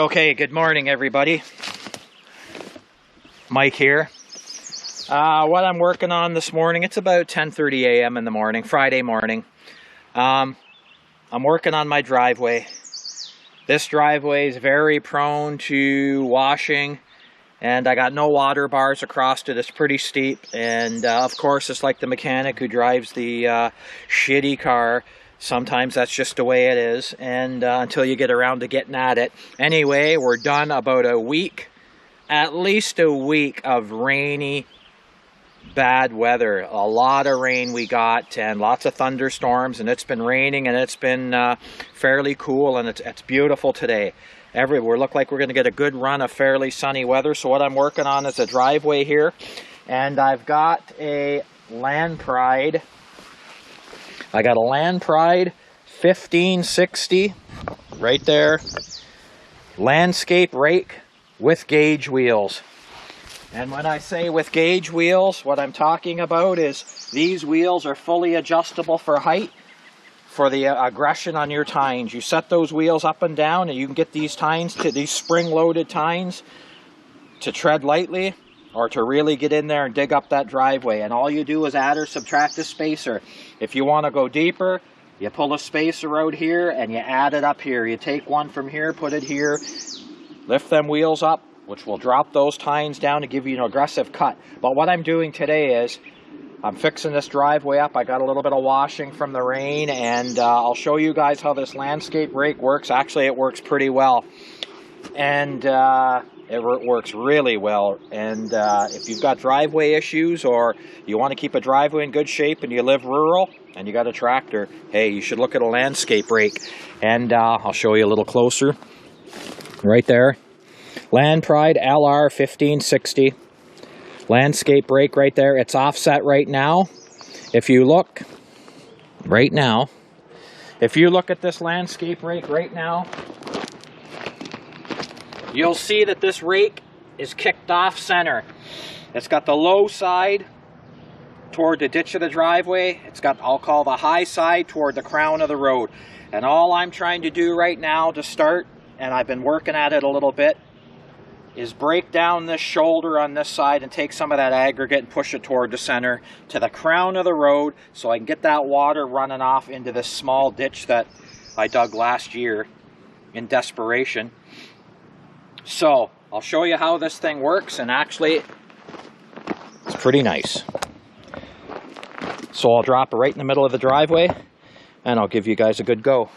Okay, good morning everybody. Mike here. What I'm working on this morning, it's about 10:30 a.m. in the morning, Friday morning. I'm working on my driveway. This driveway is very prone to washing, and I got no water bars across it. It's pretty steep, and of course it's like the mechanic who drives the shitty car. Sometimes that's just the way it is, and until you get around to getting at it. Anyway, we're done about a week, at least a week of rainy, bad weather. A lot of rain we got, and lots of thunderstorms, and it's been raining, and it's been fairly cool, and it's beautiful today. We look like we're going to get a good run of fairly sunny weather. So what I'm working on is a driveway here, and I've got a Landpride. I got a Landpride 1560 right there, landscape rake with gauge wheels. And when I say with gauge wheels, what I'm talking about is these wheels are fully adjustable for height, for the aggression on your tines. You set those wheels up and down, and you can get these tines, these spring-loaded tines, to tread lightly or to really get in there and dig up that driveway. And all you do is add or subtract a spacer. If you want to go deeper, you pull a spacer out here and you add it up here. You take one from here, put it here, lift them wheels up, which will drop those tines down to give you an aggressive cut. But what I'm doing today is I'm fixing this driveway up. I got a little bit of washing from the rain, and I'll show you guys how this landscape rake works. Actually, it works pretty well, and it works really well. And if you've got driveway issues, or you want to keep a driveway in good shape and you live rural and you got a tractor, hey, you should look at a landscape rake. And I'll show you a little closer. Right there, Landpride LR1560 landscape rake right there. It's offset right now. If you look right now, if you look at this landscape rake right now, you'll see that this rake is kicked off center. It's got the low side toward the ditch of the driveway. It's got, I'll call the high side toward the crown of the road. And all I'm trying to do right now to start, and I've been working at it a little bit, is break down this shoulder on this side and take some of that aggregate and push it toward the center to the crown of the road, so I can get that water running off into this small ditch that I dug last year in desperation. So I'll show you how this thing works, and actually it's pretty nice. So I'll drop it right in the middle of the driveway, and I'll give you guys a good go.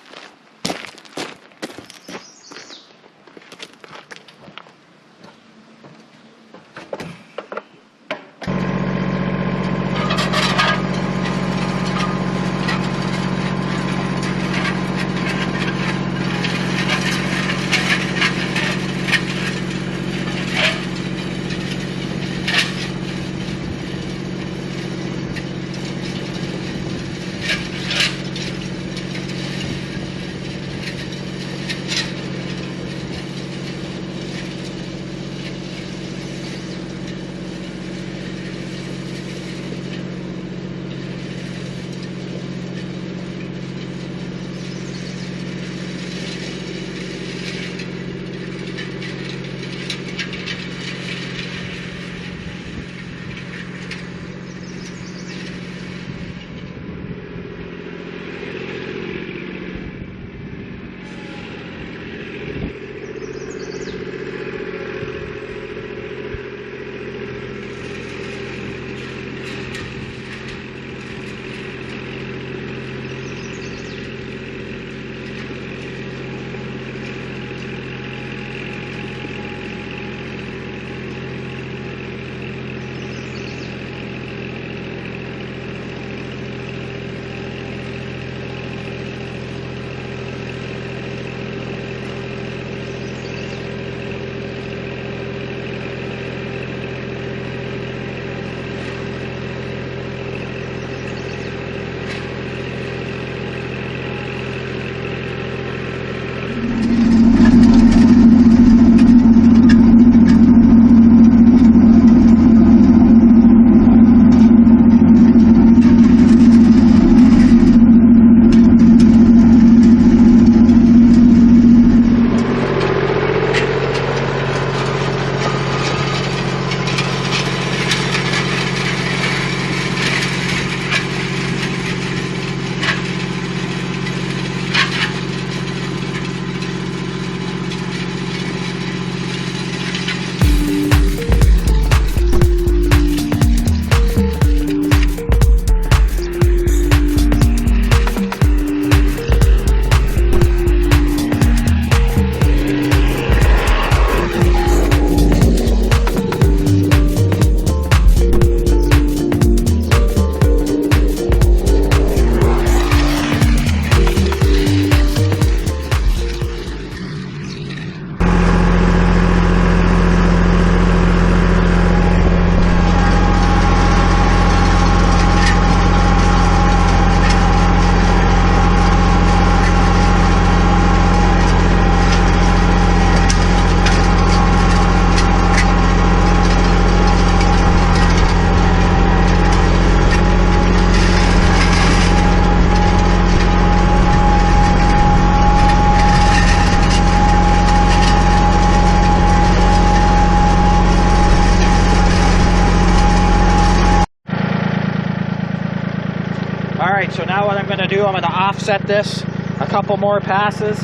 now what I'm going to do, I'm going to offset this a couple more passes.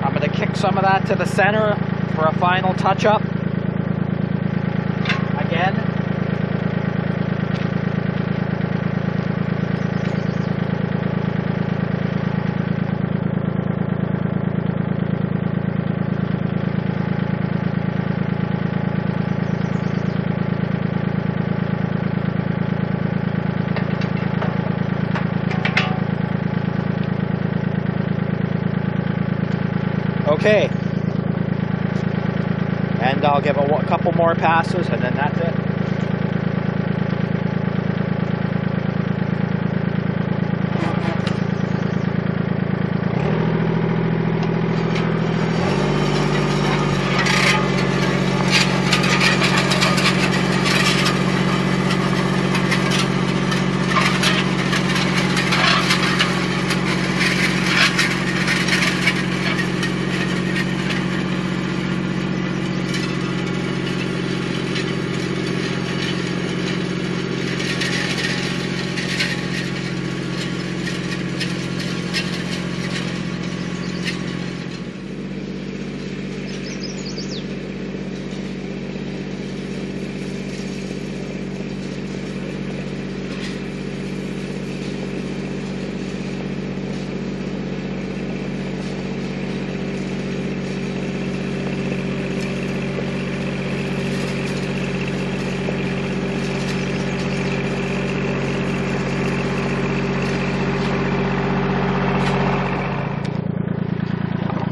I'm going to kick some of that to the center for a final touch-up. Again. Okay, and I'll give a couple more passes and then that's it.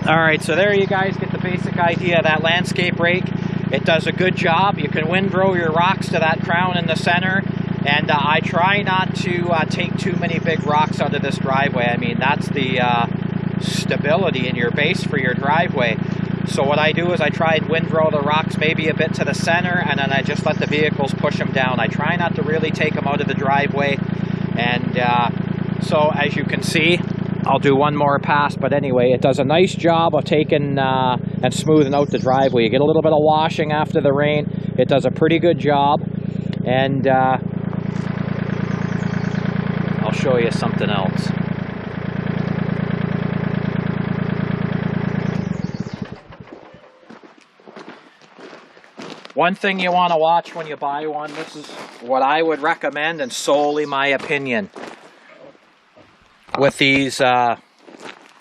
Alright, so there you guys get the basic idea of that landscape rake. It does a good job. You can windrow your rocks to that crown in the center. And I try not to take too many big rocks out of this driveway. I mean, that's the stability in your base for your driveway. So what I do is I try and windrow the rocks maybe a bit to the center, and then I just let the vehicles push them down. I try not to really take them out of the driveway. And so as you can see, I'll do one more pass, but anyway, it does a nice job of taking and smoothing out the driveway. You get a little bit of washing after the rain. It does a pretty good job, and I'll show you something else. One thing you want to watch when you buy one, this is what I would recommend and solely my opinion with these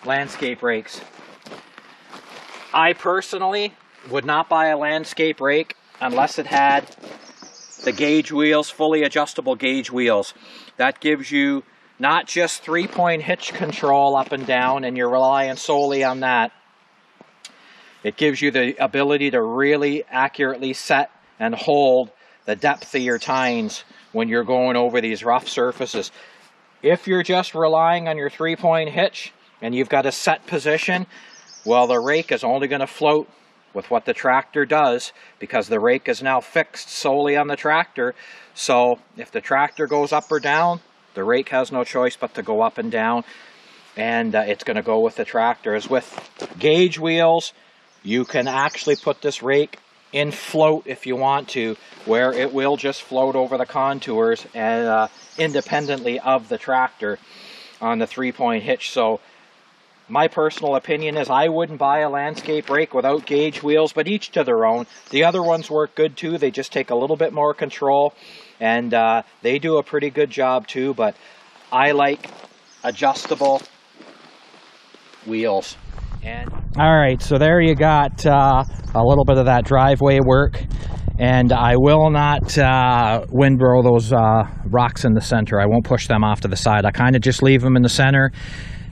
landscape rakes. I personally would not buy a landscape rake unless it had the gauge wheels, fully adjustable gauge wheels. That gives you not just 3-point hitch control up and down and you're relying solely on that. It gives you the ability to really accurately set and hold the depth of your tines when you're going over these rough surfaces. If you're just relying on your 3-point hitch and you've got a set position, well, the rake is only going to float with what the tractor does because the rake is now fixed solely on the tractor. So if the tractor goes up or down, the rake has no choice but to go up and down, and it's going to go with the tractor. As with gauge wheels, you can actually put this rake in float if you want to, where it will just float over the contours and independently of the tractor on the 3-point hitch. So my personal opinion is I wouldn't buy a landscape rake without gauge wheels, but each to their own. The other ones work good too. They just take a little bit more control, and they do a pretty good job too, but I like adjustable wheels. And all right, so there you got a little bit of that driveway work, and I will not windrow those rocks in the center. I won't push them off to the side. I kind of just leave them in the center,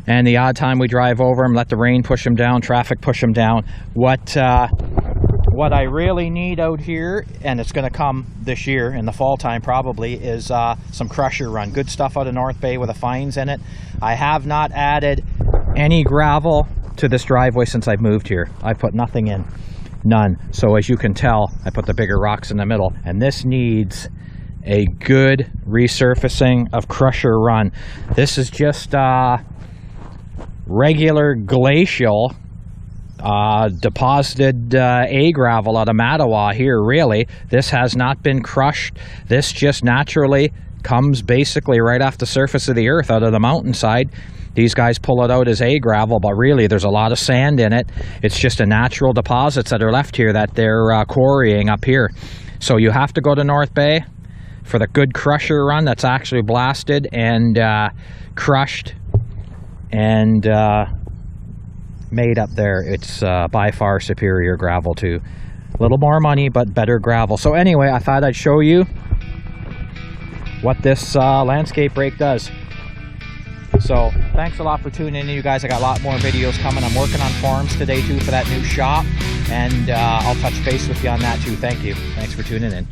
and the odd time we drive over them, let the rain push them down, traffic push them down. What I really need out here, and it's going to come this year in the fall time probably, is some crusher run. Good stuff out of North Bay with the fines in it. I have not added any gravel to this driveway since I've moved here. I put nothing in, none. So as you can tell, I put the bigger rocks in the middle, and this needs a good resurfacing of crusher run. This is just regular glacial deposited A gravel out of Mattawa here, really. This has not been crushed. This just naturally comes basically right off the surface of the earth out of the mountainside. These guys pull it out as A gravel, but really there's a lot of sand in it. It's just a natural deposits that are left here that they're quarrying up here. So you have to go to North Bay for the good crusher run that's actually blasted and crushed and made up there. It's by far superior gravel too. A little more money, but better gravel. So anyway, I thought I'd show you what this landscape rake does. So thanks a lot for tuning in, you guys. I got a lot more videos coming. I'm working on forums today too for that new shop, and I'll touch base with you on that too. Thank you. Thanks for tuning in.